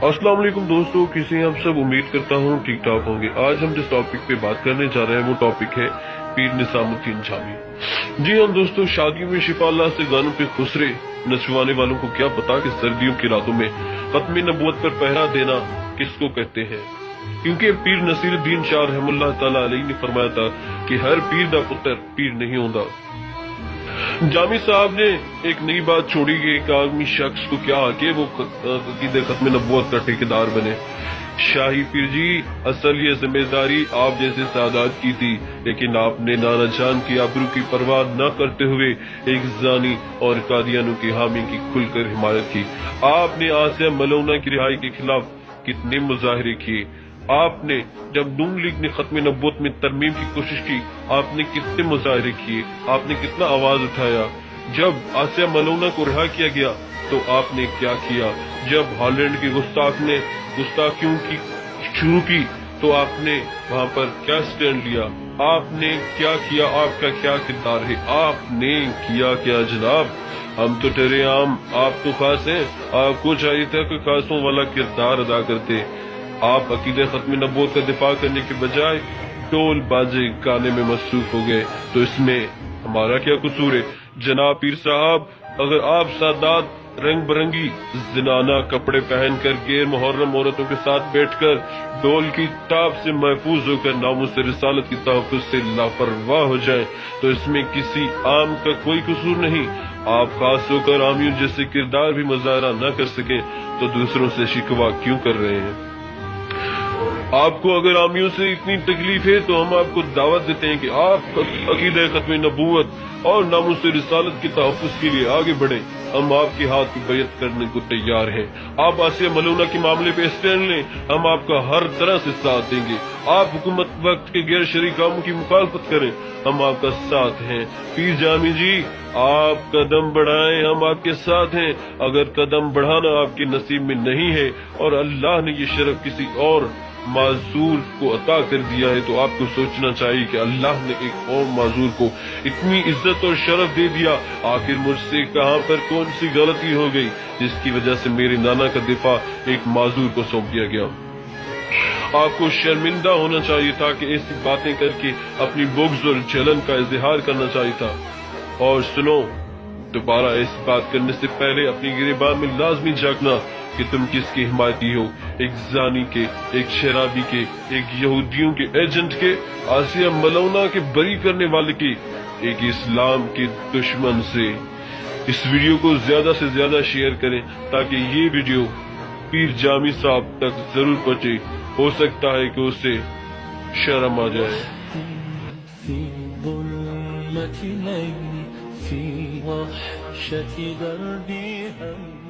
अस्सलाम वालेकुम दोस्तों, कैसे हैं आप सब। उम्मीद करता हूँ ठीक ठाक होंगे। आज हम जिस टॉपिक पे बात करने जा रहे हैं वो टॉपिक है पीर निजामुद्दीन जामी। जी हाँ दोस्तों, शादियों में शिफा अल्लाह से गानों पे खुसरे नचवाने वालों को क्या पता कि सर्दियों की रातों में खत्म नबूवत पर पहरा देना किसको कहते हैं। क्योंकि पीर नसीरुद्दीन शाह रहमतुल्लाह तआला अलैहि ने फरमाया था कि हर पीर दा पुत्र पीर नहीं होता। जामी साहब ने एक नई बात छोड़ी कि एक आदमी शख्स को क्या आके वो अकीदे खत्म नबूवत का ठेकेदार बने। शाही पीर जी, असल ये जिम्मेदारी आप जैसे सादात की थी, लेकिन आपने नाना जान की आबरू की परवाह न करते हुए एक जानी और कादियानों की हामी की खुलकर हिमायत की। आपने आसिया मलौना की रिहाई के खिलाफ कितने मुजाहरे किए। आपने जब नून लीग ने खत्म नबूवत में तरमीम की कोशिश की, आपने कितने मुजाहरे किए, आपने कितना आवाज उठाया। जब आसिया मलौना को रिहा किया गया तो आपने क्या किया। जब हॉलैंड के गुस्ताख ने गुस्ताखियों की शुरू की तो आपने वहां पर क्या स्टैंड लिया। आपने क्या किया, आपका क्या किरदार है, आपने किया क्या जनाब। हम तो ठहरे आम, आप तो खास हैं। आपको चाहिए था कि खासों वाला किरदार अदा करते। आप अकीदे खत्म नबूवत का दिफा करने के बजाय टोल बाजे गाने में मसरूफ हो गए, तो इसमें हमारा क्या कसूर है। जनाब पीर साहब, अगर आप सादात रंग बिरंगी जिनाना कपड़े पहनकर गैर मुहर्रम औरतों के साथ बैठकर डोल की ताप से महफूज होकर नामुस रिसालत की तहफ़्फ़ुज़ से लापरवाह हो जाए, तो इसमें किसी आम का कोई कसूर नहीं। आप खास होकर आमियों जैसे किरदार भी मुजाहरा न कर सके तो दूसरों से शिकवा क्यों कर रहे हैं। आपको अगर आमियों से इतनी तकलीफ है तो हम आपको दावत देते हैं कि आप अकीदे खत्म नबूवत और नामुस रिसालत की तहफ़्फ़ुज़ के लिए आगे बढ़े। हम आपके हाथ की बैत करने को तैयार हैं। आप आसिया मलौना के मामले पे स्टैंड लें, हम आपका हर तरह से साथ देंगे। आप हुकूमत वक्त के गैर शरई कामों की मुखालफत करें, हम आपका साथ हैं। पीर जामी जी, आप कदम बढ़ाएं, हम आपके साथ हैं। अगर कदम बढ़ाना आपके नसीब में नहीं है और अल्लाह ने ये शरफ किसी और माजूर को अता कर दिया है, तो आपको सोचना चाहिए कि अल्लाह ने एक और माजूर को इतनी इज्जत और शरफ दे दिया। आखिर मुझसे कहां पर कौन सी गलती हो गई जिसकी वजह से मेरे नाना का दिफा एक माजूर को सौंप दिया गया। आपको शर्मिंदा होना चाहिए था कि ऐसी बातें करके अपनी बुग़्ज़ और जलन का इजहार करना चाहिए था। और सुनो, दोबारा ऐसी बात करने से पहले अपनी गिरबान में लाजमी झांकना कि तुम किसकी हिमायती हो। एक जानी के, एक शराबी के, एक यहूदियों के एजेंट के, आसिया मलौना के बरी करने वाले के, एक इस्लाम के दुश्मन से। इस वीडियो को ज्यादा से ज्यादा शेयर करें ताकि ये वीडियो पीर जामी साहब तक जरूर पहुंचे। हो सकता है कि उससे शर्म आ जाए। في وحشة دربي هم